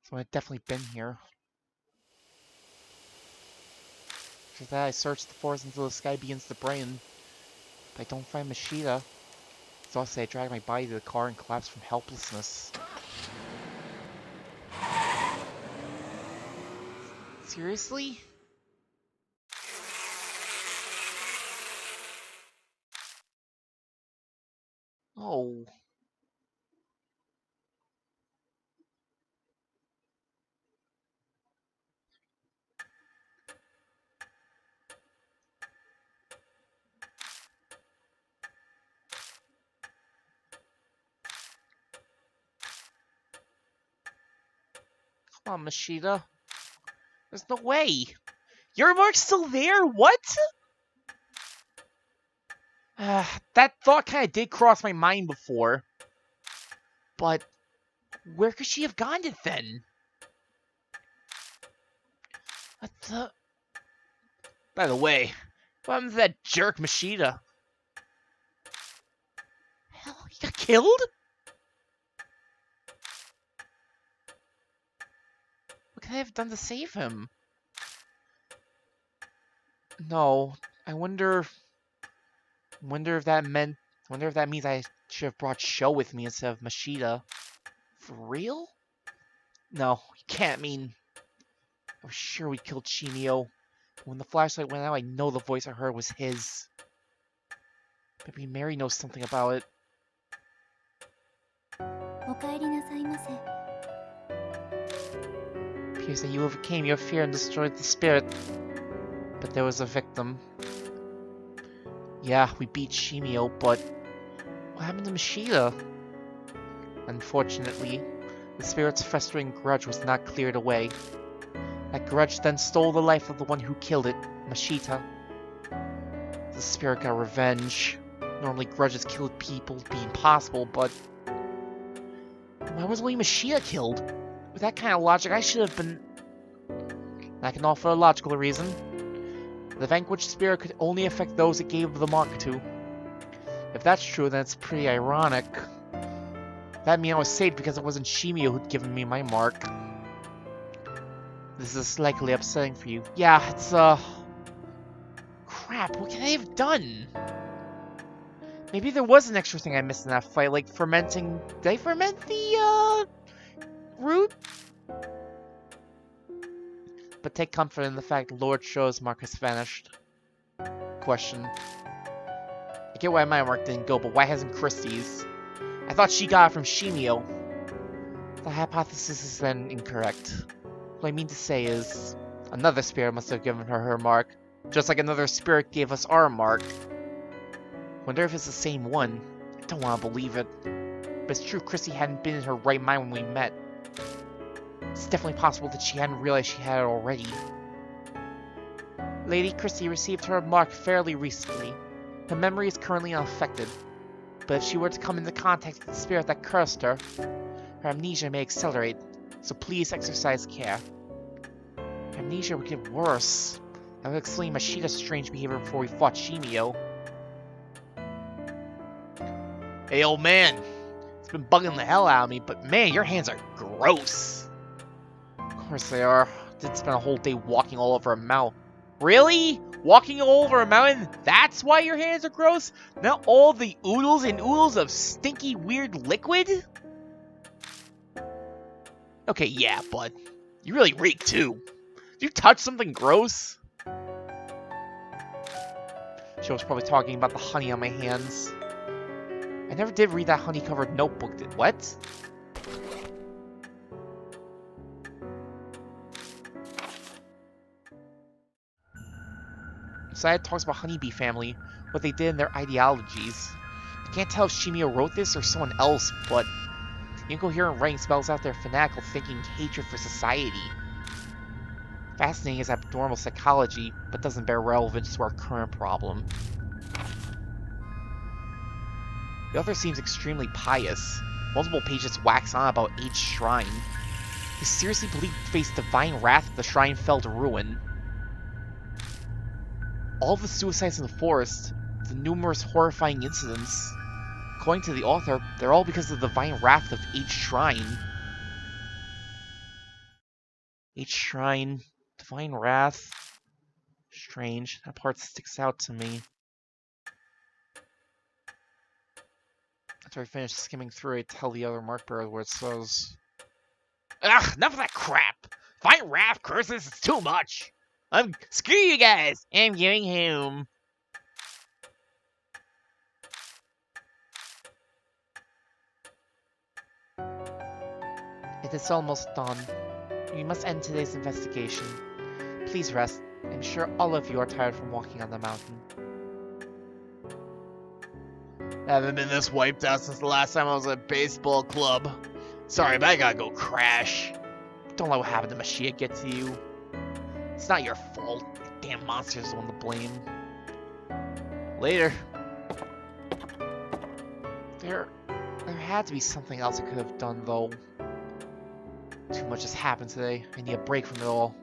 So I've definitely been here. After that, I search the forest until the sky begins to brighten. But I don't find Mashita. Exhausted, I drag my body to the car and collapse from helplessness. Seriously? Oh. Come on, Mashita. There's no way. Your mark's still there? What? That thought kind of did cross my mind before. But where could she have gone to then? What the... By the way, what happened to that jerk Mashita? Hell, he got killed? What could I have done to save him? No, I wonder if that means I should have brought Sho with me instead of Mashita. For real? No, you can't mean... I was sure we killed Shimio. When the flashlight went out, I know the voice I heard was his. Maybe Mary knows something about it. Appears that you overcame your fear and destroyed the spirit. But there was a victim. Yeah, we beat Shimio, but what happened to Mashita? Unfortunately, the spirit's festering grudge was not cleared away. That grudge then stole the life of the one who killed it, Mashita. The spirit got revenge. Normally grudges killed people would be impossible, but... why was only Mashita killed? With that kind of logic, I should have been... I can offer a logical reason. The vanquished spirit could only affect those it gave the mark to. If that's true, then it's pretty ironic. That means I was saved because it wasn't Shimio who'd given me my mark. This is likely upsetting for you. Yeah, it's, crap, what can I have done? Maybe there was an extra thing I missed in that fight, like fermenting... Did I ferment the, root? But take comfort in the fact Lord Sho's mark has vanished. Question. I get why my mark didn't go, but why hasn't Christie's? I thought she got it from Shimio. The hypothesis is then incorrect. What I mean to say is, another spirit must have given her her mark, just like another spirit gave us our mark. Wonder if it's the same one. I don't want to believe it. But it's true Chrissy hadn't been in her right mind when we met. It's definitely possible that she hadn't realized she had it already. Lady Christie received her mark fairly recently. Her memory is currently unaffected. But if she were to come into contact with the spirit that cursed her, her amnesia may accelerate, so please exercise care. Her amnesia would get worse. That would explain Mashita's strange behavior before we fought Shimio. Hey, old man. It's been bugging the hell out of me, but man, your hands are gross. Of course they are. I did spend a whole day walking all over a mountain. Really? Walking all over a mountain? That's why your hands are gross? Not all the oodles and oodles of stinky, weird liquid? Okay, yeah, but you really reek too. Did you touch something gross? She was probably talking about the honey on my hands. I never did read that honey-covered notebook. What? Sayad talks about Honeybee family, what they did in their ideologies. I can't tell if Shimio wrote this or someone else, but the incoherent writing spells out their fanatical thinking hatred for society. Fascinating is abnormal psychology, but doesn't bear relevance to our current problem. The author seems extremely pious. Multiple pages wax on about each shrine. He seriously believed to face divine wrath if the shrine fell to ruin. All of the suicides in the forest, the numerous horrifying incidents, according to the author, they're all because of the divine wrath of each shrine. Each shrine, divine wrath. Strange. That part sticks out to me. After I finish skimming through, I tell the other mark bearers where it says. Ugh, enough of that crap. Divine wrath curses is too much. Screw you guys. I'm going home. It is almost done. We must end today's investigation. Please rest. I'm sure all of you are tired from walking on the mountain. I haven't been this wiped out since the last time I was at baseball club. Sorry, but I gotta go crash. Don't let what happened to Mashita get to you. It's not your fault. The damn monster's the one to blame. Later. There had to be something else I could have done, though. Too much has happened today. I need a break from it all.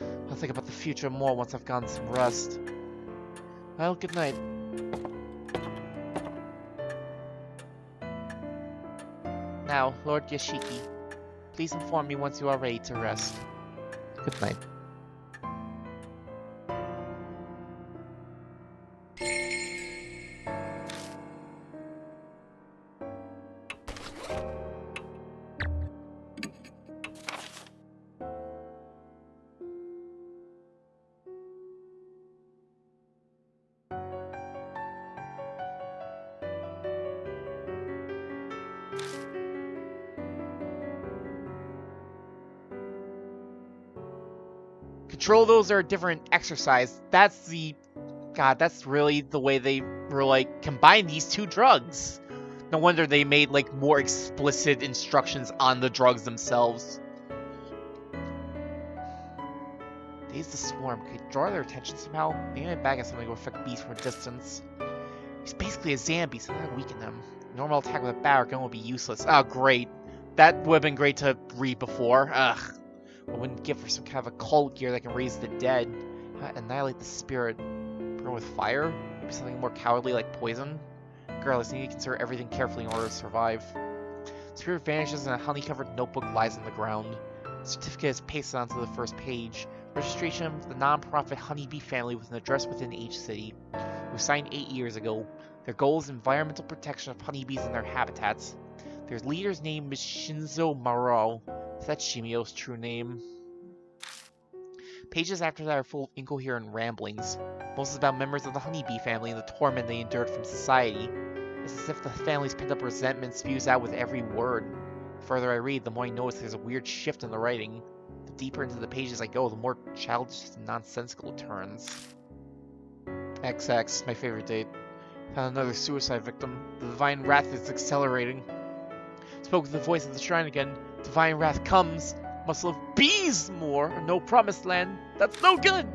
I'll think about the future more once I've gotten some rest. Well, good night. Now, Lord Yashiki, please inform me once you are ready to rest. Good night. Control those are a different exercise. That's really the way they were like combine these two drugs. No wonder they made like more explicit instructions on the drugs themselves. Daze the Swarm. Could draw their attention somehow? Maybe my bag has something to affect beasts from a distance. He's basically a Zambi, so that'll weaken them. Normal attack with a bat or gun would be useless. Oh, great. That would have been great to read before. Ugh. I wouldn't give for some kind of occult gear that can raise the dead. Annihilate the spirit. Burn with fire? Maybe something more cowardly like poison? Regardless, you need to consider everything carefully in order to survive. The spirit vanishes and a honey-covered notebook lies on the ground. The certificate is pasted onto the first page. Registration of the non-profit Honeybee family with an address within each city. It was signed 8 years ago. Their goal is environmental protection of honeybees and their habitats. Their leader's name is Shinzo Maro. That's Shimio's true name. Pages after that are full of incoherent ramblings. Most is about members of the honeybee family and the torment they endured from society. It's as if the family's pent-up resentment spews out with every word. The further I read, the more I notice there's a weird shift in the writing. The deeper into the pages I go, the more childish and nonsensical it turns. XX, my favorite date. Found another suicide victim. The divine wrath is accelerating. Spoke with the voice of the shrine again. Divine wrath comes. Must love bees more, or no promised land. That's no good.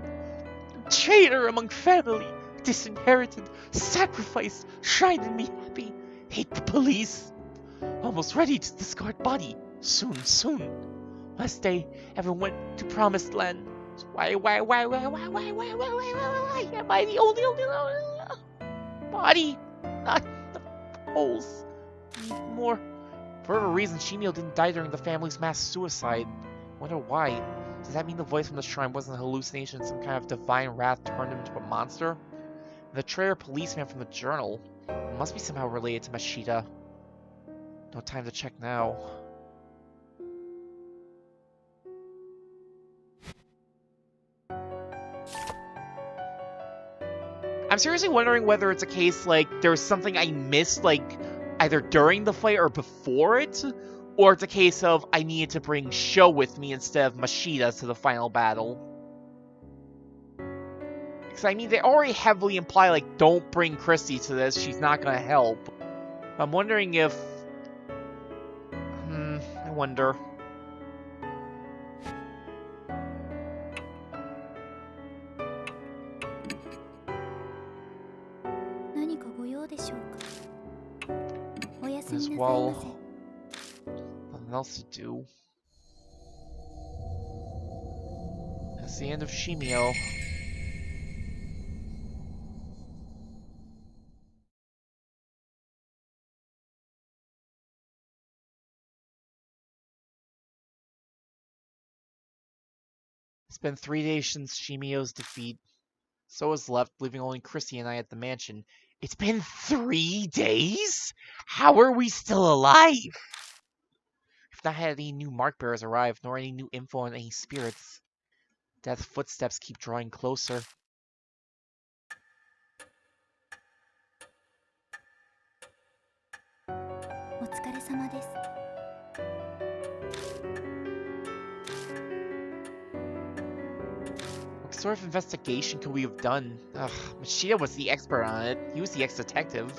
Traitor among family. Disinherited. Sacrifice. Shrine in me happy. Hate the police. Almost ready to discard body. Soon, soon. Last day ever went to promised land. Why am I the only body? Not the holes. Need more. For whatever reason, Shimio didn't die during the family's mass suicide. Wonder why. Does that mean the voice from the shrine wasn't a hallucination, some kind of divine wrath turned him into a monster? And the traitor policeman from the journal must be somehow related to Mashita. No time to check now. I'm seriously wondering whether it's a case like there's something I missed, like either during the fight or before it, or it's a case of I needed to bring Sho with me instead of Mashita to the final battle. Because I mean, they already heavily imply like don't bring Christy to this; she's not gonna help. I'm wondering if, I wonder. As well, nothing else to do. That's the end of Shimio. It's been 3 days since Shimio's defeat. So is left, leaving only Chrissy and I at the mansion. It's been 3 days? How are we still alive? We've not had any new mark bearers arrive, nor any new info on any spirits. Death's footsteps keep drawing closer. What sort of investigation could we have done? Ugh, Mashita was the expert on it. He was the ex-detective.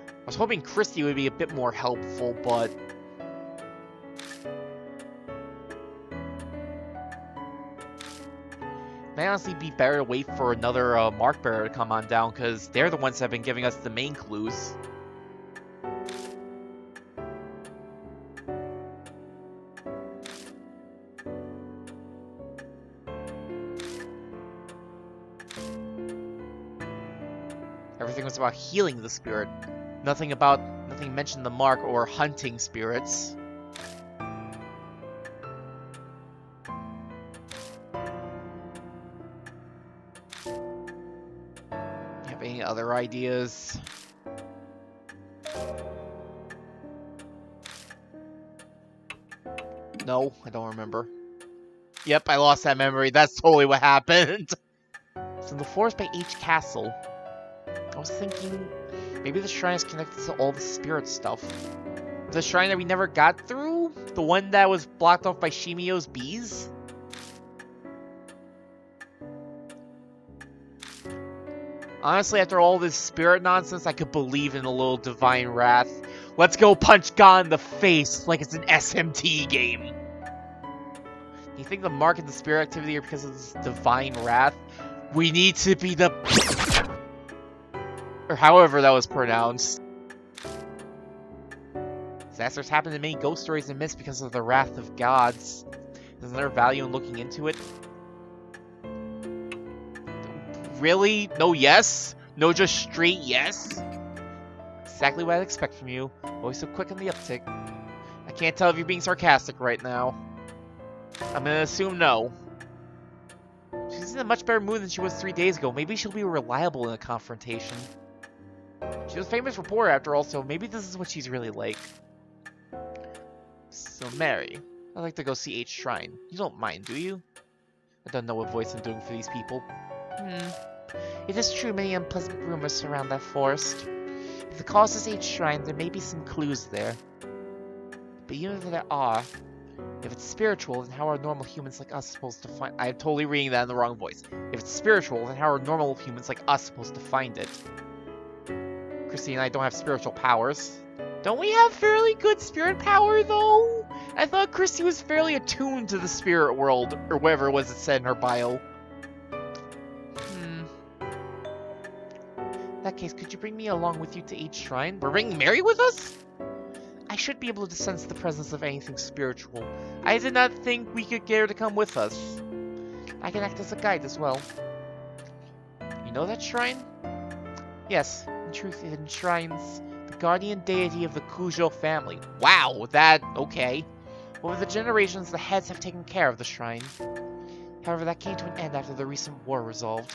I was hoping Christy would be a bit more helpful, but... It may honestly be better to wait for another mark bearer to come on down, because they're the ones that have been giving us the main clues. Everything was about healing the spirit. Nothing mentioned the mark or hunting spirits. You have any other ideas? No, I don't remember. Yep, I lost that memory. That's totally what happened. It's in the forest by H Castle. I was thinking maybe the shrine is connected to all the spirit stuff. The shrine that we never got through? The one that was blocked off by Shimio's bees? Honestly, after all this spirit nonsense, I could believe in a little divine wrath. Let's go punch God in the face like it's an SMT game. You think the mark and the spirit activity are because of this divine wrath? We need to be the... or however that was pronounced. Disasters happen in many ghost stories and myths because of the wrath of gods. Isn't there value in looking into it? Really? No yes? No just straight yes? Exactly what I'd expect from you. Always so quick on the uptick. I can't tell if you're being sarcastic right now. I'm gonna assume no. She's in a much better mood than she was 3 days ago. Maybe she'll be reliable in a confrontation. She was a famous reporter after all, so maybe this is what she's really like. So, Mary, I'd like to go see H Shrine. You don't mind, do you? I don't know what voice I'm doing for these people. It is true many unpleasant rumors surround that forest. If the cause is H Shrine, there may be some clues there. But even if there are, if it's spiritual, then how are normal humans like us supposed to find... I'm totally reading that in the wrong voice. If it's spiritual, then how are normal humans like us supposed to find it? Christy and I don't have spiritual powers. Don't we have fairly good spirit power, though? I thought Christy was fairly attuned to the spirit world, or whatever it was it said in her bio. In that case, could you bring me along with you to H Shrine? We're bringing Mary with us? I should be able to sense the presence of anything spiritual. I did not think we could get her to come with us. I can act as a guide as well. You know that shrine? Yes, in truth it enshrines the guardian deity of the Kujo family. Wow, okay. Over the generations, the heads have taken care of the shrine. However, that came to an end after the recent war resolved.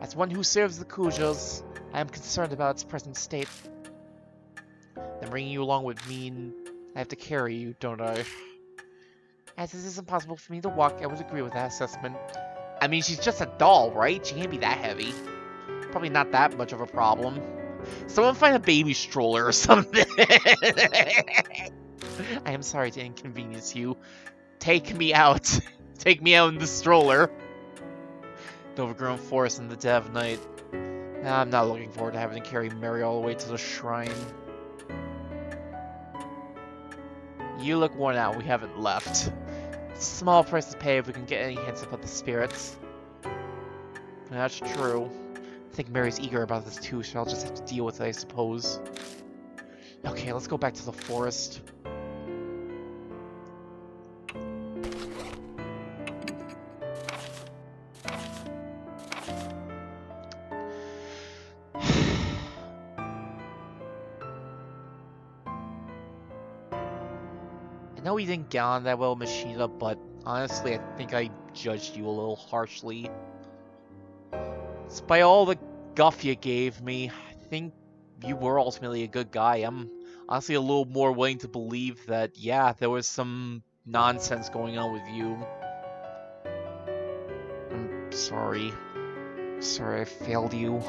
As one who serves the Kujos, I am concerned about its present state. Then bringing you along would mean I have to carry you, don't I? As it is impossible for me to walk, I would agree with that assessment. I mean, she's just a doll, right? She can't be that heavy. Probably not that much of a problem. Someone find a baby stroller or something. I am sorry to inconvenience you. Take me out. Take me out in the stroller. The overgrown forest in the dead of night. I'm not looking forward to having to carry Mary all the way to the shrine. You look worn out. We haven't left. It's a small price to pay if we can get any hints about the spirits. That's true. I think Mary's eager about this too, so I'll just have to deal with it, I suppose. Okay, let's go back to the forest. I know we didn't get on that well with Mashita, but Honestly, I think I judged you a little harshly. Despite all the guff you gave me, I think you were ultimately a good guy. I'm honestly a little more willing to believe that, yeah, there was some nonsense going on with you. I'm sorry. Sorry I failed you.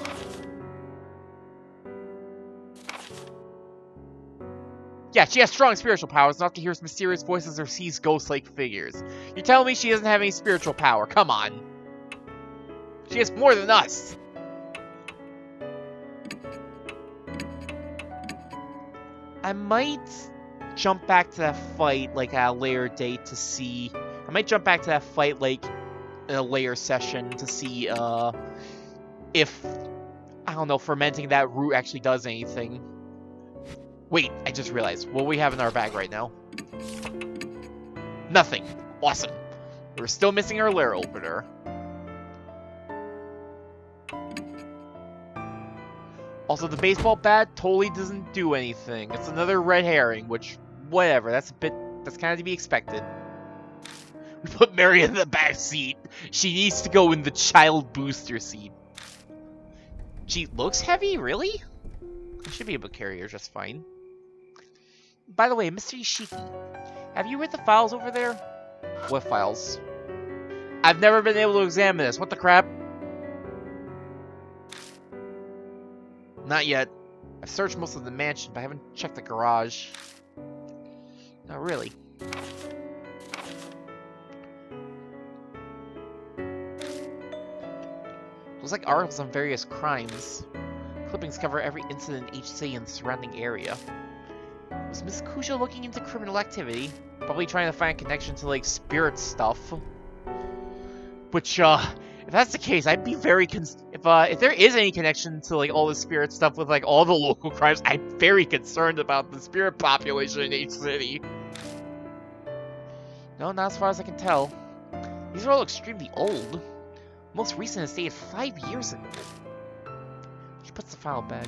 Yeah, she has strong spiritual powers, not to hear mysterious voices or sees ghost-like figures. You're telling me she doesn't have any spiritual power? Come on. She has more than us. I might jump back to that fight, like, at a later date to see... I might jump back to that fight, like, in a later session to see, if, I don't know, fermenting that root actually does anything. Wait, I just realized. What do we have in our bag right now? Nothing. Awesome. We're still missing our lair opener. Also, the baseball bat totally doesn't do anything. It's another red herring, which, whatever, that's kind of to be expected. We put Mary in the back seat. She needs to go in the child booster seat. She looks heavy, really? I should be able to carry her just fine. By the way, Mr. Ishiki, have you read the files over there? What files? I've never been able to examine this. What the crap? Not yet. I've searched most of the mansion, but I haven't checked the garage. No, really. Looks like articles on various crimes. Clippings cover every incident in each city and the surrounding area. Was Miss Kujo looking into criminal activity? Probably trying to find a connection to, like, spirit stuff. Which, if that's the case, I'd be very if there is any connection to, like, all the spirit stuff with, like, all the local crimes, I'm very concerned about the spirit population in each city. No, not as far as I can tell. These are all extremely old. Most recent is dated 5 years ago. She puts the file back.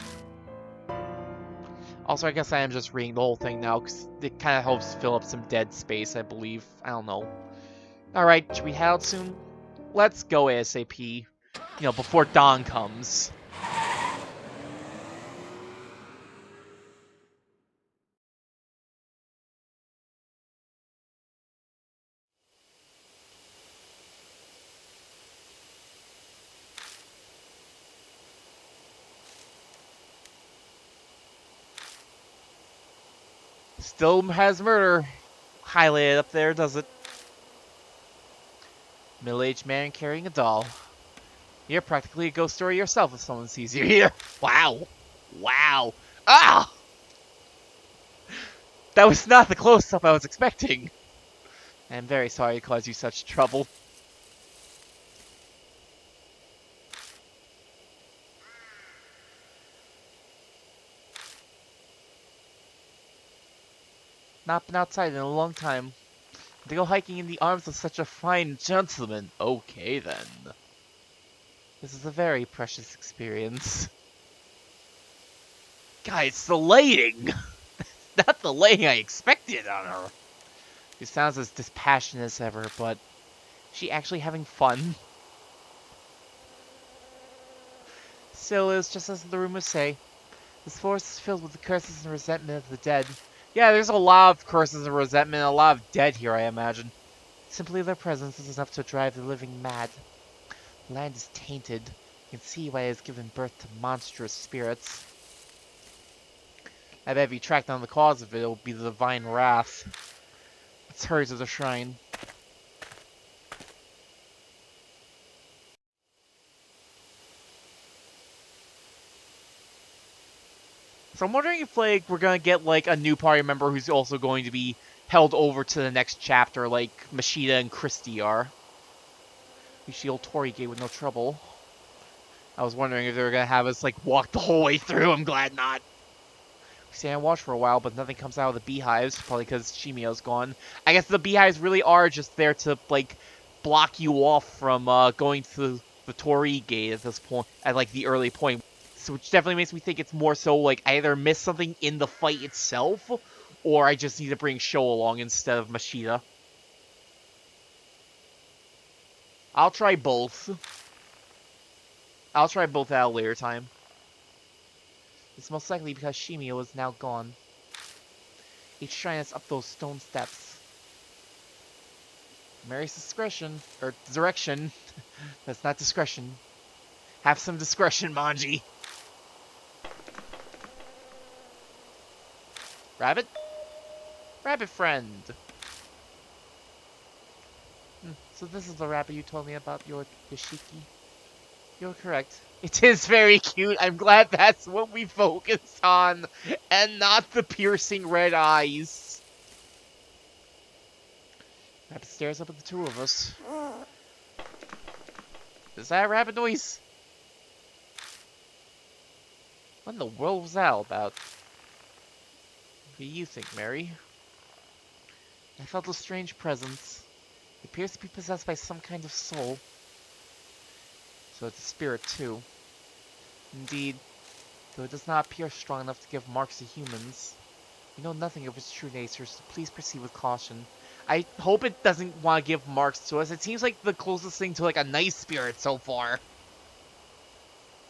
Also, I guess I am just reading the whole thing now, because it kind of helps fill up some dead space, I believe. I don't know. Alright, should we head out soon? Let's go ASAP. You know, before dawn comes. Still has murder highlighted up there, does it? Middle-aged man carrying a doll. You're practically a ghost story yourself if someone sees you here. Wow. Wow. Ah! That was not the close-up I was expecting. I'm very sorry to cause you such trouble. Not been outside in a long time. To go hiking in the arms of such a fine gentleman. Okay, then. This is a very precious experience. God, it's the lighting! Not the lighting I expected on her. She sounds as dispassionate as ever, but is she actually having fun? Still is, just as the rumors say. This forest is filled with the curses and resentment of the dead. Yeah, there's a lot of curses and resentment, a lot of dead here, I imagine. Simply their presence is enough to drive the living mad. The land is tainted. You can see why it has given birth to monstrous spirits. I bet if you track down the cause of it, it'll be the divine wrath. Let's hurry to the shrine. So I'm wondering if, like, we're gonna get, like, a new party member who's also going to be held over to the next chapter, like Mashita and Christy are. We shield Tori Gate with no trouble. I was wondering if they were gonna have us, like, walk the whole way through. I'm glad not. We stay and watch for a while, but nothing comes out of the beehives, probably because Shimio's gone. I guess the beehives really are just there to, like, block you off from going to the Tori Gate at this point, at, like, the early point. So which definitely makes me think it's more so, like, I either missed something in the fight itself, or I just need to bring Sho along instead of Mashita. I'll try both. I'll try both at a later time. It's most likely because Shimio is now gone. Each shrine is up those stone steps. Mary's discretion, or direction. That's not discretion. Have some discretion, Manji. Rabbit? Rabbit friend. So this is the rabbit you told me about, your Yoshiki. You're correct. It is very cute. I'm glad that's what we focus on, and not the piercing red eyes. Rabbit stares up at the two of us. Is that a rabbit noise? What in the world was that all about? What do you think, Mary? I felt a strange presence. It appears to be possessed by some kind of soul. So it's a spirit too. Indeed, though it does not appear strong enough to give marks to humans. We know nothing of its true nature, so please proceed with caution. I hope it doesn't want to give marks to us. It seems like the closest thing to like a nice spirit so far.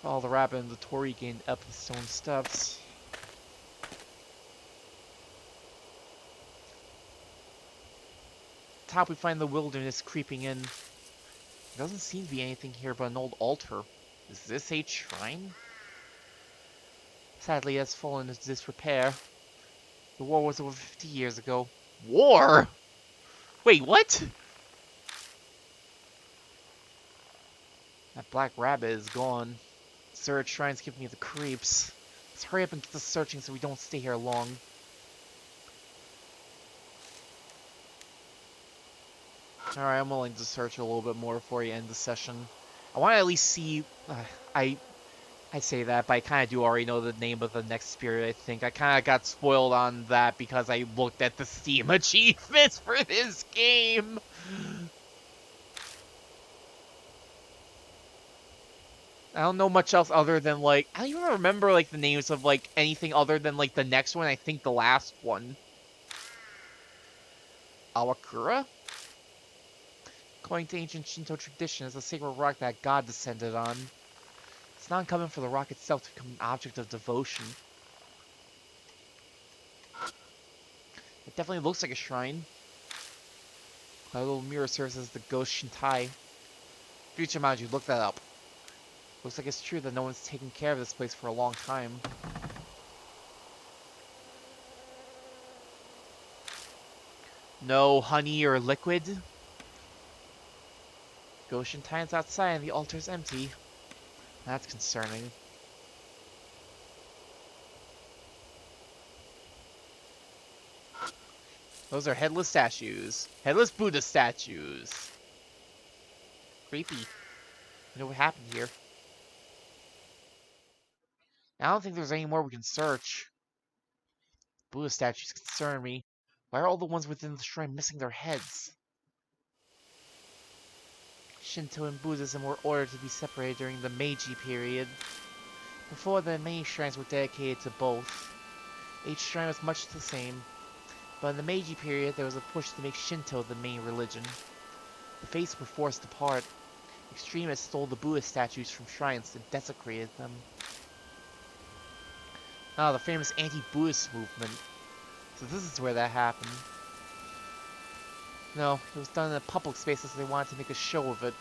All the rabbit and the Tori gained up the stone steps. Top we find the wilderness creeping in. There doesn't seem to be anything here but an old altar. Is this a shrine? Sadly, it has fallen into disrepair. The war was over 50 years ago. War? Wait, what? That black rabbit is gone. Sir, shrines give me the creeps. Let's hurry up and get to searching so we don't stay here long. Alright, I'm willing to search a little bit more before you end the session. I want to at least see... I say that, but I kind of do already know the name of the next spirit, I think. I kind of got spoiled on that because I looked at the Steam achievements for this game. I don't know much else other than, like... I don't even remember, like, the names of, like, anything other than, like, the next one. I think the last one. Awakura? According to ancient Shinto tradition, it's a sacred rock that God descended on. It's not uncommon for the rock itself to become an object of devotion. It definitely looks like a shrine. A little mirror serves as the ghost Shintai. Future Manji, look that up. Looks like it's true that no one's taken care of this place for a long time. No honey or liquid? Ghost Shintai's outside and the altar's empty. That's concerning. Those are headless statues. Headless Buddha statues. Creepy. You know what happened here? I don't think there's any more we can search. Buddha statues concern me. Why are all the ones within the shrine missing their heads? Shinto and Buddhism were ordered to be separated during the Meiji period. Before then, many shrines were dedicated to both. Each shrine was much the same, but in the Meiji period there was a push to make Shinto the main religion. The faiths were forced apart. Extremists stole the Buddha statues from shrines and desecrated them. The famous anti-Buddhist movement. So this is where that happened. No, it was done in a public space as they wanted to make a show of it.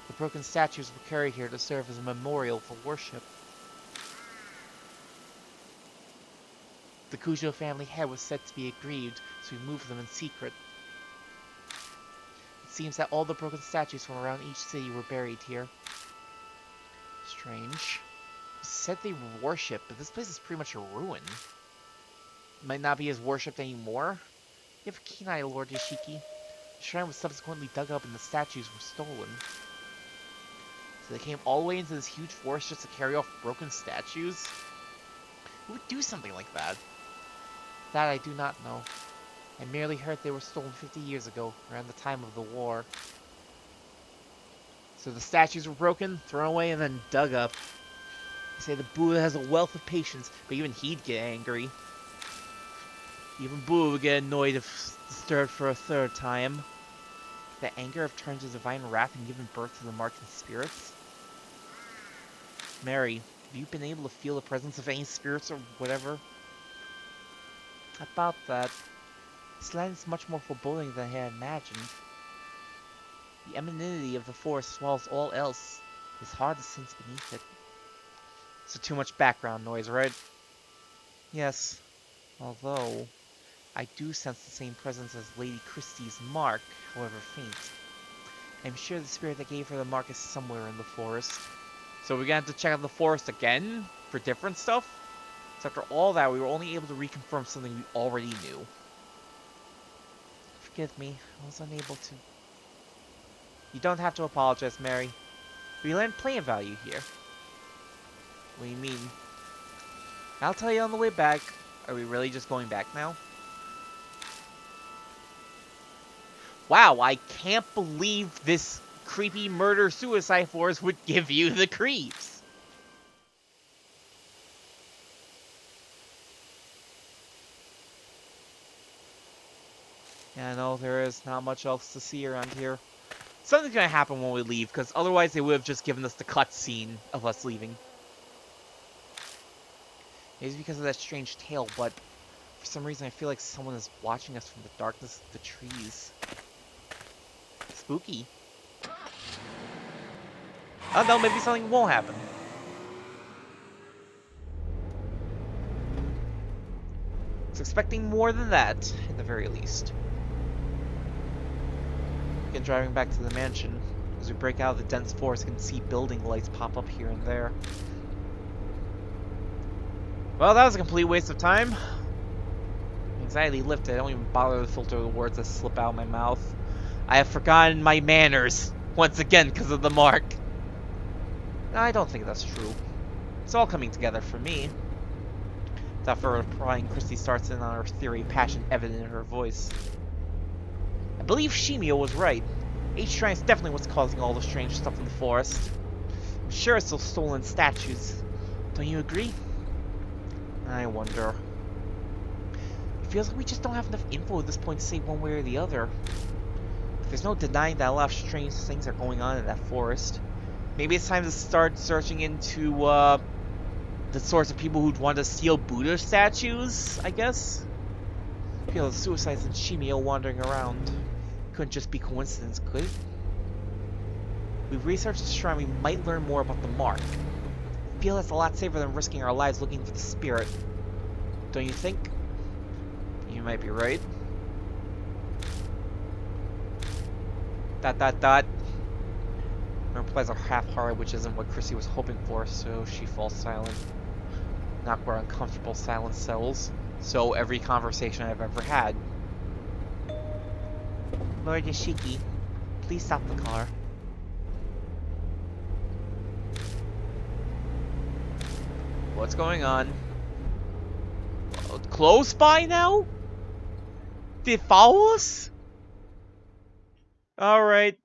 The broken statues were carried here to serve as a memorial for worship. The Kujo family head was said to be aggrieved, so we moved them in secret. It seems that all the broken statues from around each city were buried here. Strange. It said they were worshipped, but this place is pretty much a ruin. It might not be as worshipped anymore. You have a keen eye, Lord Yoshiki. The shrine was subsequently dug up and the statues were stolen. So they came all the way into this huge forest just to carry off broken statues? Who would do something like that? That I do not know. I merely heard they were stolen 50 years ago, around the time of the war. So the statues were broken, thrown away, and then dug up. They say the Buddha has a wealth of patience, but even he'd get angry. Even Buddha would get annoyed if disturbed for a third time. The anger have turned to divine wrath and given birth to the mark and spirits? Mary, have you been able to feel the presence of any spirits or whatever? About that, this land is much more foreboding than I had imagined. The amenity of the forest swallows all else. It's hard to sense beneath it. So too much background noise, right? Yes. Although, I do sense the same presence as Lady Christie's mark, however faint. I'm sure the spirit that gave her the mark is somewhere in the forest. So we're gonna have to check out the forest again for different stuff? So after all that, we were only able to reconfirm something we already knew. Forgive me, I was unable to... You don't have to apologize, Mary. We learned plenty of value here. What do you mean? I'll tell you on the way back. Are we really just going back now? Wow, I can't believe this creepy murder-suicide forest would give you the creeps. Yeah, no, there is not much else to see around here. Something's gonna happen when we leave, because otherwise they would have just given us the cutscene of us leaving. Maybe it's because of that strange tale, but for some reason I feel like someone is watching us from the darkness of the trees. Spooky. Oh no, maybe something won't happen. I was expecting more than that, at the very least. Again, driving back to the mansion. As we break out of the dense forest, you can see building lights pop up here and there. Well, that was a complete waste of time. Anxiety lifted. I don't even bother to filter the words that slip out of my mouth. I have forgotten my manners, once again because of the mark. I don't think that's true. It's all coming together for me. Without further prying, Christy starts in on her theory, passion evident in her voice. I believe Shimio was right. H-Shrine is definitely what's causing all the strange stuff in the forest. I'm sure it's those stolen statues. Don't you agree? I wonder. It feels like we just don't have enough info at this point to say one way or the other. There's no denying that a lot of strange things are going on in that forest. Maybe it's time to start searching into, the sorts of people who'd want to steal Buddha statues, I guess? I feel the suicides and Shimio wandering around. Couldn't just be coincidence, could it? We've researched the shrine, we might learn more about the mark. I feel that's a lot safer than risking our lives looking for the spirit. Don't you think? You might be right. ... Her replies are half-hearted, which isn't what Chrissy was hoping for, so she falls silent. Not where uncomfortable silence settles. So every conversation I've ever had. Lord Yashiki, please stop the car. What's going on? Close by now? Did it follow us? Alright.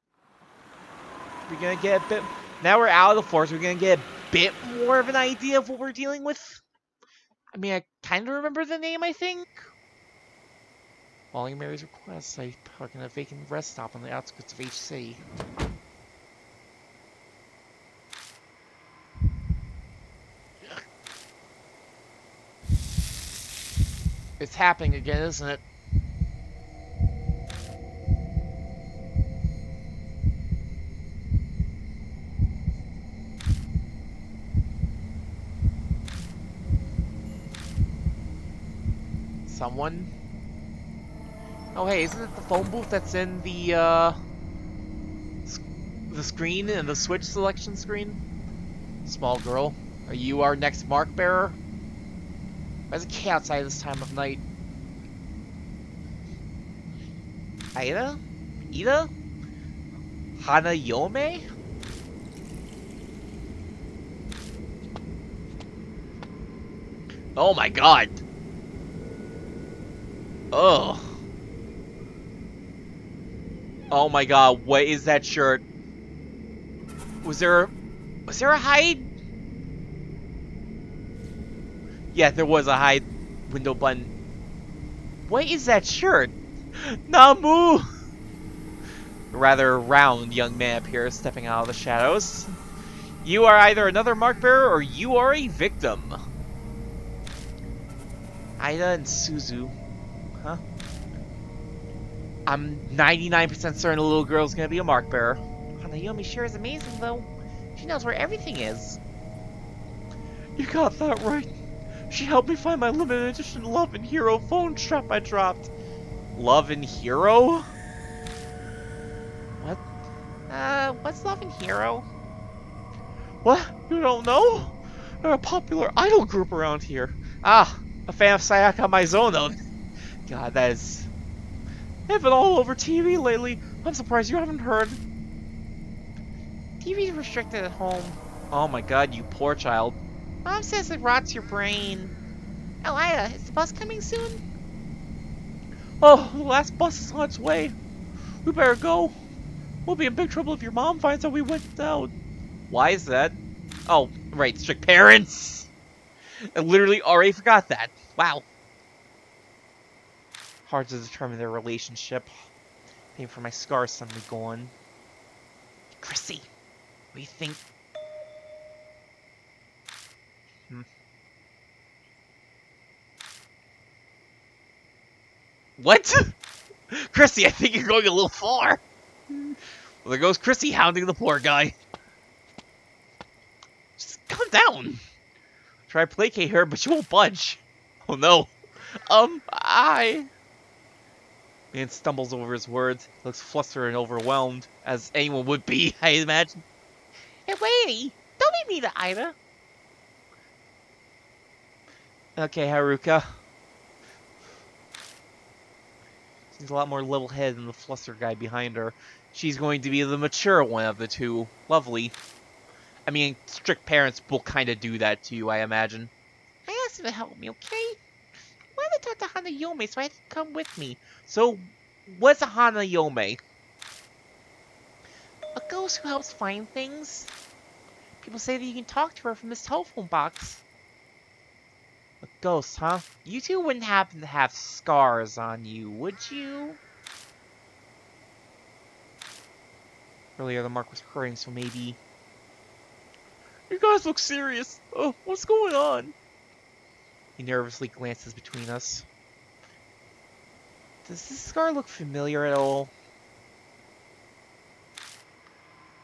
We're gonna get a bit... Now we're out of the forest, we're gonna get a bit more of an idea of what we're dealing with. I mean, I kind of remember the name, I think. Following Mary's request, I park in a vacant rest stop on the outskirts of H City. It's happening again, isn't it? Someone? Oh hey, isn't it the phone booth that's in the screen and the Switch selection screen? Small girl, are you our next mark bearer? Why's a cat outside this time of night? Ida? Ida? Hanayome? Oh my god! Ugh. Oh my god, what is that shirt? Was there a hide? Yeah, there was a hide window button. What is that shirt? Namu! A rather round young man appears, stepping out of the shadows. You are either another mark bearer or you are a victim. Ida and Suzu. Huh? I'm 99% certain the little girl's gonna be a mark bearer. Hanayomi sure is amazing, though. She knows where everything is. You got that right. She helped me find my limited edition Love and Hero phone strap I dropped. Love and Hero? What? What's Love and Hero? What? You don't know? They're a popular idol group around here. Ah, a fan of Sayaka Maizono. God, that is... They've been all over TV lately. I'm surprised you haven't heard. TV's restricted at home. Oh my god, you poor child. Mom says it rots your brain. Oh, Ida, is the bus coming soon? Oh, the last bus is on its way. We better go. We'll be in big trouble if your mom finds out we went out. Why is that? Oh, right, strict parents. I literally already forgot that. Wow. Hard to determine their relationship. Paying for my scars suddenly gone. Chrissy, what do you think? What? Chrissy, I think you're going a little far. Well, there goes Chrissy hounding the poor guy. Just calm down. Try to placate her, but she won't budge. Oh no. Man stumbles over his words. Looks flustered and overwhelmed, as anyone would be, I imagine. Hey, lady, don't make me the Ida. Okay, Haruka. She's a lot more level-headed than the flustered guy behind her. She's going to be the mature one of the two. Lovely. I mean, strict parents will kind of do that to you, I imagine. I asked him to help me, okay? I wanted to talk to Hanayome, so I had to come with me. So, what's a Hanayome? A ghost who helps find things. People say that you can talk to her from this telephone box. A ghost, huh? You two wouldn't happen to have scars on you, would you? Earlier the mark was hurting, so maybe... You guys look serious. Oh, what's going on? He nervously glances between us. Does this scar look familiar at all?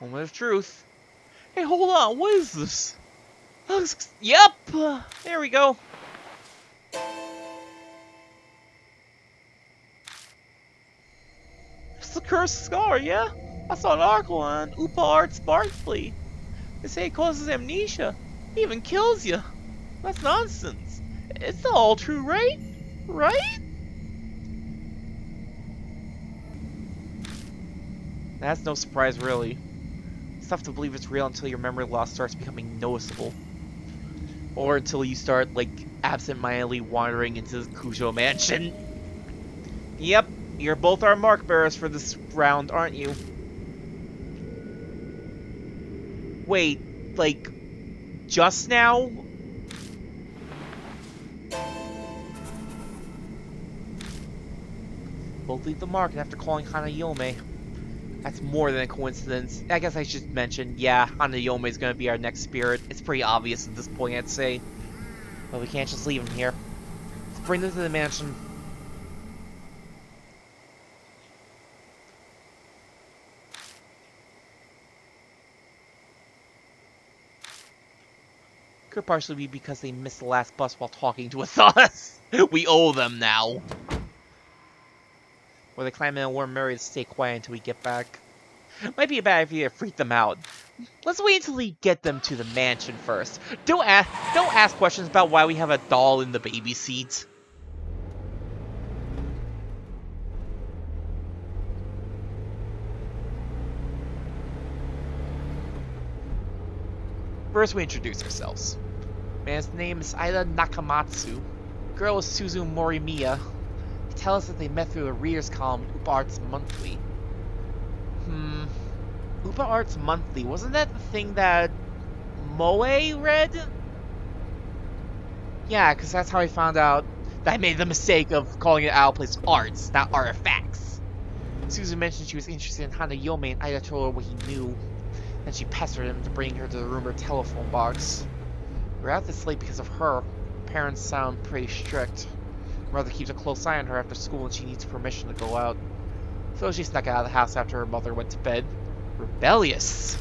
Moment of truth. Hey, hold on, what is this? Yep! There we go. It's the cursed scar, yeah? I saw an article on Upa Arts Monthly. They say it causes amnesia. It even kills you. That's nonsense. It's all true, right? Right? That's no surprise, really. It's tough to believe it's real until your memory loss starts becoming noticeable. Or until you start, like, absent-mindedly wandering into the Kujo mansion. Yep, you're both our mark bearers for this round, aren't you? Wait, like, just now? Both leave the mark after calling Hanayome. That's more than a coincidence. I guess I should mention, yeah, Hanayome is going to be our next spirit. It's pretty obvious at this point, I'd say. But we can't just leave him here. Let's bring them to the mansion. Could partially be because they missed the last bus while talking to us. We owe them now. Or they climb in a warm Murray to stay quiet until we get back. Might be a bad idea to freak them out. Let's wait until we get them to the mansion first. Don't ask questions about why we have a doll in the baby seat. First, we introduce ourselves. Man's name is Ida Nakamatsu. Girl is Suzu Morimiya. They tell us that they met through a readers column in Upa Arts Monthly. Upa Arts Monthly, wasn't that the thing that Moe read? Yeah, because that's how I found out that I made the mistake of calling it out of place arts, not artifacts. Susan mentioned she was interested in Hanayome, and Ida told her what he knew. Then she pestered him to bring her to the rumored telephone box. We're out this late because of her. Parents sound pretty strict. Mother keeps a close eye on her after school and she needs permission to go out. So she snuck out of the house after her mother went to bed. Rebellious.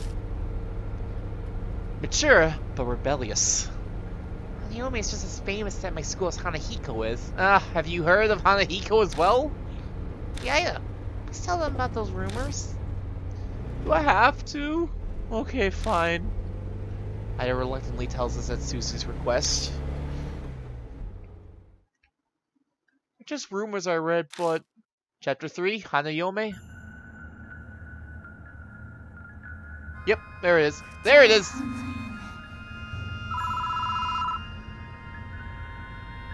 Mature, but rebellious. Hanayome is just as famous at my school as Hanahiko is. Have you heard of Hanahiko as well? Yeah. Please tell them about those rumors. Do I have to? Okay, fine. Ida reluctantly tells us at Susu's request. Just rumors I read, but... Chapter 3, Hanayome? Yep, there it is. There it is!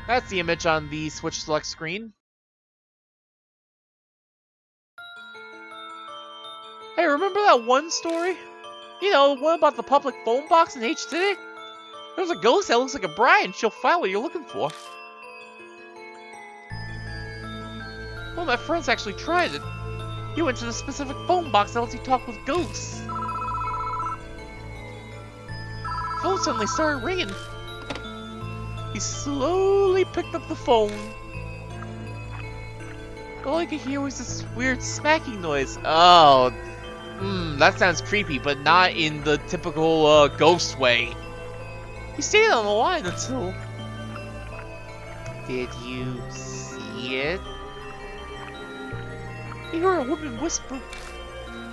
That's the image on the Switch Select screen. Hey, remember that one story? You know, one about the public phone box in H-City? There's a ghost that looks like a bride and she'll find what you're looking for. Well, my friends actually tried it. He went to the specific phone box that lets you talk with ghosts. The phone suddenly started ringing. He slowly picked up the phone. All I could hear was this weird smacking noise. Oh, that sounds creepy, but not in the typical ghost way. He stayed on the line until... Did you see it? He heard a woman whisper.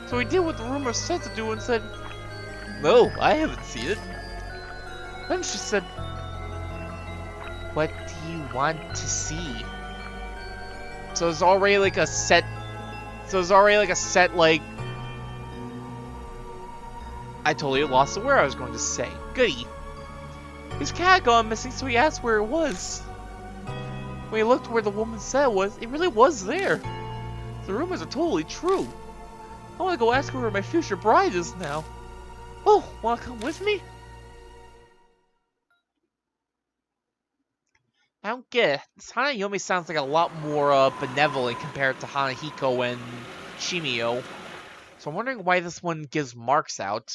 So he did what the rumor said to do and said, "No, I haven't seen it." Then she said, "What do you want to see?" So there's already like a set... I totally lost the word I was going to say. Goody. His cat had gone missing, so he asked where it was. When he looked where the woman said it was, it really was there. The rumors are totally true. I want to go ask her where my future bride is now. Oh, want to come with me? I don't get it. This Hanayome sounds like a lot more benevolent compared to Hanahiko and Shimio. So I'm wondering why this one gives marks out.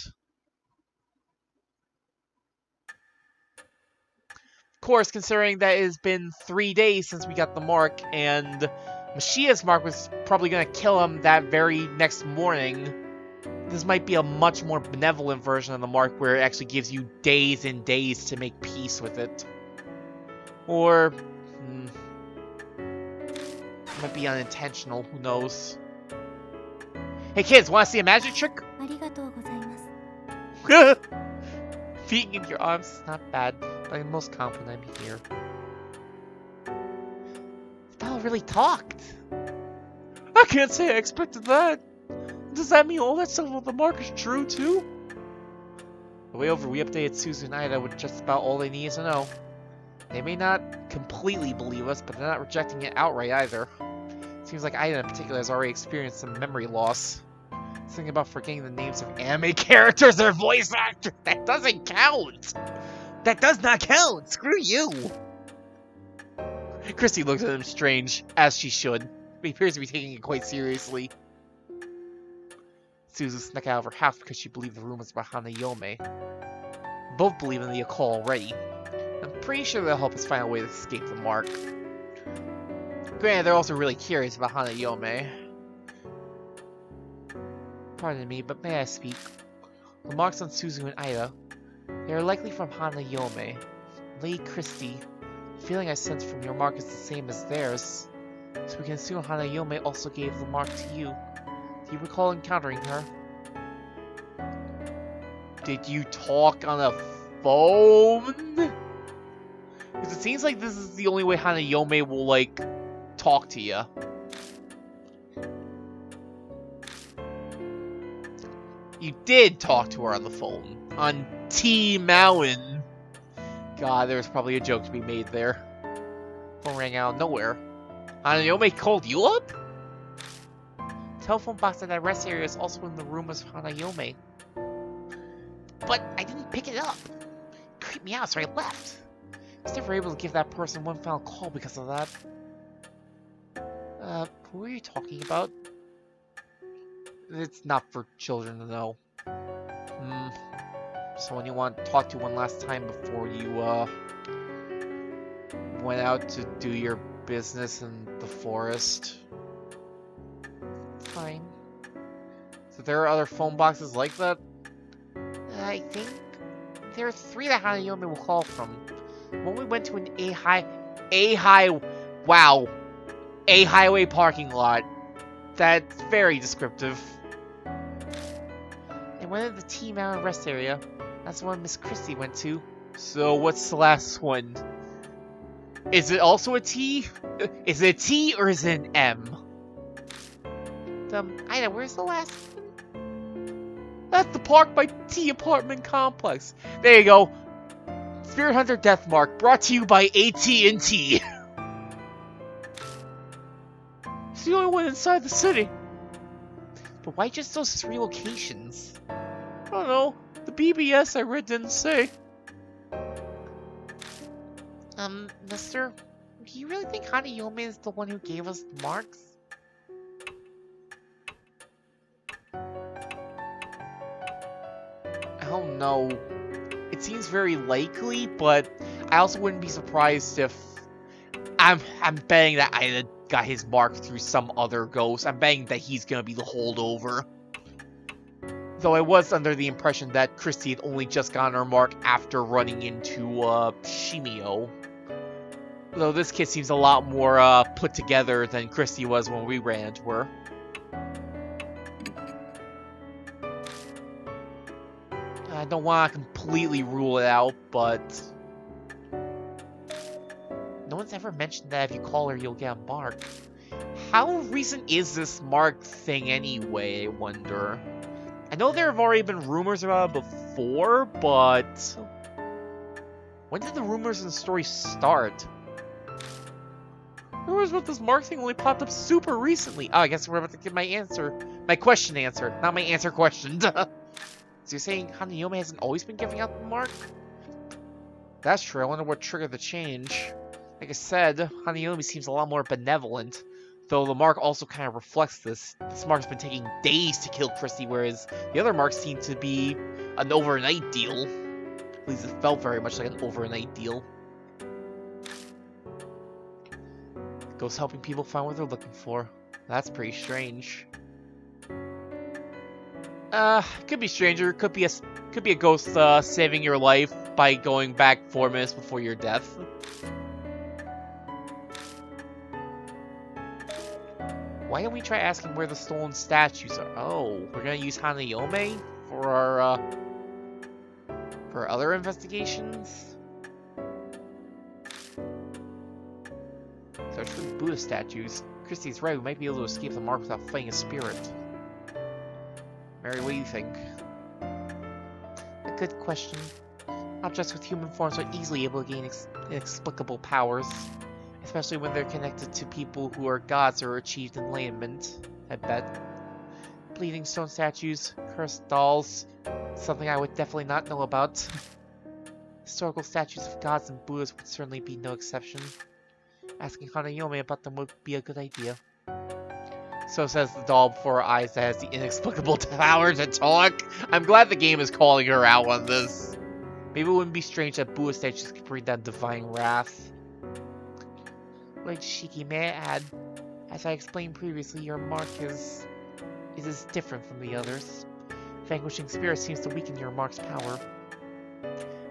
Of course, considering that it has been 3 days since we got the mark, and Mashita's mark was probably going to kill him that very next morning, this might be a much more benevolent version of the mark where it actually gives you days and days to make peace with it. Or... it might be unintentional, who knows. Hey kids, wanna see a magic trick? Being in your arms is not bad, but I'm most confident I'm here. Val really talked. I can't say I expected that. Does that mean all that stuff about the mark is true too? The way over, we updated Susan and Ida with just about all they needed to know. They may not completely believe us, but they're not rejecting it outright either. Seems like Ida in particular has already experienced some memory loss. Thinking about forgetting the names of anime characters or voice actors. That doesn't count! That does not count! Screw you! Christy looks at him strange, as she should. He appears to be taking it quite seriously. Susan snuck out of her house because she believed the rumors about Hanayome. Both believe in the occult already. I'm pretty sure they'll help us find a way to escape the mark. Granted, they're also really curious about Hanayome. Pardon me, but may I speak? The marks on Suzu and Ida, they are likely from Hanayome. Lady Christie, the feeling I sense from your mark is the same as theirs, so we can assume Hanayome also gave the mark to you. Do you recall encountering her? Did you talk on a phone? Because it seems like this is the only way Hanayome will, like, talk to you. You did talk to her on the phone. On T-Mountain. God, there's probably a joke to be made there. Phone rang out of nowhere. Hanayome called you up? Telephone box at that rest area is also in the room of Hanayome. But I didn't pick it up. It creeped me out, so I left. I was never able to give that person one final call because of that. Who are you talking about? It's not for children to know. Hmm. Someone you want to talk to one last time before you, went out to do your business in the forest? Fine. So there are other phone boxes like that? I think there are 3 that Hanayomi will call from. When we went to an wow, a highway parking lot. That's very descriptive. And one of the T Mountain rest area. That's the one Miss Christie went to. So what's the last one? Is it also a T? Is it a T or is it an M? Ida, where's the last one? That's the park by T apartment complex. There you go. Spirit Hunter Death Mark, brought to you by AT&T. It's the only one inside the city. But why just those 3 locations? I don't know. The BBS I read didn't say. Mister, do you really think Hanayomi is the one who gave us the marks? I don't know. It seems very likely, but I also wouldn't be surprised if I'm betting that Ida got his mark through some other ghost. I'm betting that he's gonna be the holdover. Though I was under the impression that Christy had only just gotten her mark after running into Shimio. Though this kid seems a lot more put together than Christy was when we ran into her. I don't want to completely rule it out, but no one's ever mentioned that if you call her, you'll get a mark. How recent is this mark thing anyway, I wonder? I know there have already been rumors about it before, but when did the rumors and story start? Rumors about this mark thing only popped up super recently. Oh, I guess we're about to get my question answered, not my answer questioned. So you're saying Hanayomi hasn't always been giving out the mark? That's true. I wonder what triggered the change. Like I said, Hanayomi seems a lot more benevolent, though the mark also kind of reflects this. This mark's been taking days to kill Christy, whereas the other marks seem to be an overnight deal. At least it felt very much like an overnight deal. Ghosts helping people find what they're looking for. That's pretty strange. Could be stranger. Could be a ghost saving your life by going back 4 minutes before your death. Why don't we try asking where the stolen statues are? Oh, we're gonna use Hanayomi for our other investigations. Search for the Buddha statues. Christy's right. We might be able to escape the mark without fighting a spirit. Mary, what do you think? A good question. Objects with human forms are easily able to gain inexplicable powers, especially when they're connected to people who are gods or achieved enlightenment, I bet. Bleeding stone statues, cursed dolls, something I would definitely not know about. Historical statues of gods and Buddhas would certainly be no exception. Asking Hanayomi about them would be a good idea. So says the doll before her eyes that has the inexplicable power to talk. I'm glad the game is calling her out on this. Maybe it wouldn't be strange that Buddha statues could bring down divine wrath. Wait, Shiki, may I add, as I explained previously, your mark is different from the others. Vanquishing spirits seems to weaken your mark's power.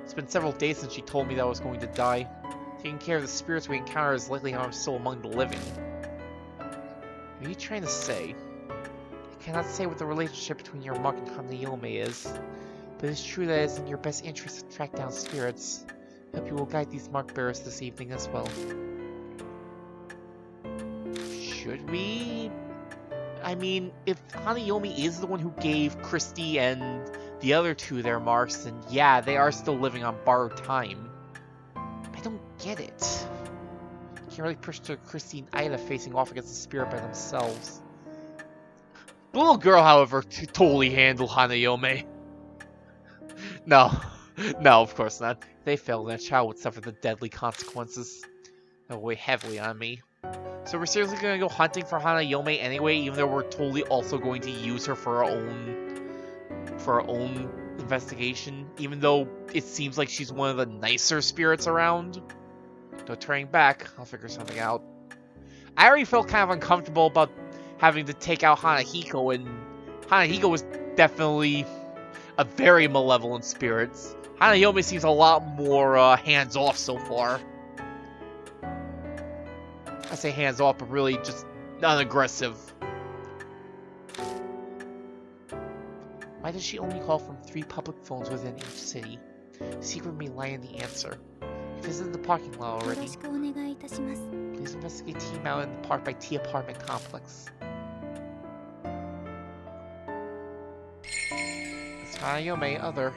It's been several days since she told me that I was going to die. Taking care of the spirits we encounter is likely how I'm still among the living. What are you trying to say? I cannot say what the relationship between your mark and Hanayomi is, but it's true that it is in your best interest to track down spirits. I hope you will guide these mark bearers this evening as well. Should we? I mean, if Hanayomi is the one who gave Christy and the other 2 their marks, then yeah, they are still living on borrowed time. I don't get it. Can't really push to Christy and Ida facing off against the spirit by themselves. The little girl, however, totally handled Hanayomi. No, of course not. If they failed, their child would suffer the deadly consequences. That would weigh heavily on me. So we're seriously gonna go hunting for Hanayome anyway, even though we're totally also going to use her for our own investigation, even though it seems like she's one of the nicer spirits around. No turning back, I'll figure something out. I already felt kind of uncomfortable about having to take out Hanahiko, and Hanahiko was definitely a very malevolent spirit. Hanayome seems a lot more hands-off so far. I say hands-off, but really just non-aggressive. Why does she only call from 3 public phones within each city? The secret may lie in the answer. Visit the parking lot already. Please investigate T Mountain in the Park by T apartment complex. It's Hanayome, other.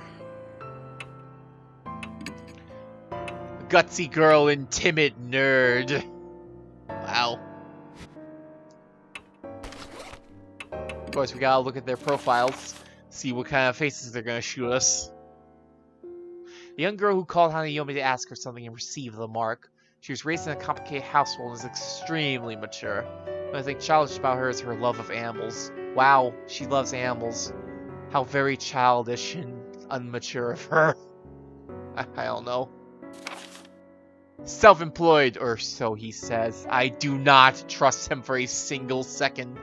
Gutsy girl and timid nerd. Wow. Of course, we gotta look at their profiles, see what kind of faces they're gonna shoot us. The young girl who called Hanayome to ask her something and received the mark. She was raised in a complicated household and is extremely mature. The only thing childish about her is her love of animals. Wow, she loves animals. How very childish and unmature of her. I don't know. Self-employed, or so he says. I do not trust him for a single second.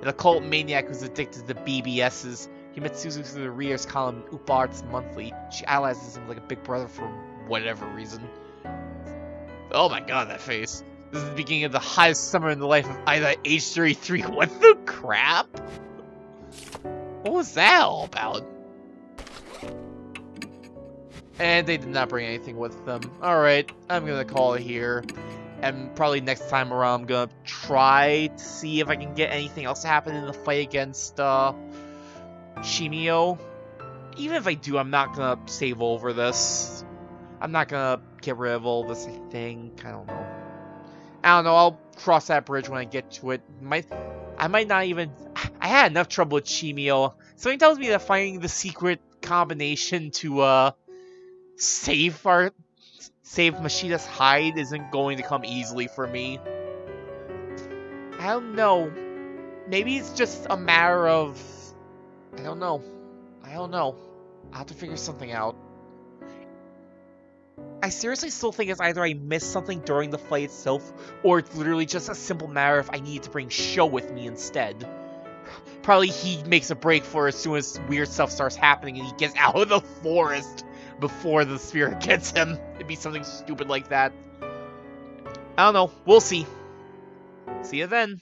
An occult maniac who's addicted to BBSs. He met Suzu through the readers column Uparts Monthly. She idolizes him like a big brother for whatever reason. Oh my god, that face. This is the beginning of the hottest summer in the life of Ida H33. What the crap? What was that all about? And they did not bring anything with them. Alright, I'm gonna call it here. And probably next time around, I'm gonna try to see if I can get anything else to happen in the fight against, Shimio. Even if I do, I'm not gonna save over this. I'm not gonna get rid of all this, I think. I don't know. I'll cross that bridge when I get to it. I might not even... I had enough trouble with Shimio. Something tells me that finding the secret combination to, save Mashita's hide isn't going to come easily for me. I don't know. Maybe it's just a matter of... I don't know. I'll have to figure something out. I seriously still think it's either I missed something during the fight itself, or it's literally just a simple matter of I need to bring Sho with me instead. Probably he makes a break for as soon as weird stuff starts happening and he gets out of the forest before the spirit gets him. It'd be something stupid like that. I don't know. We'll see. See you then.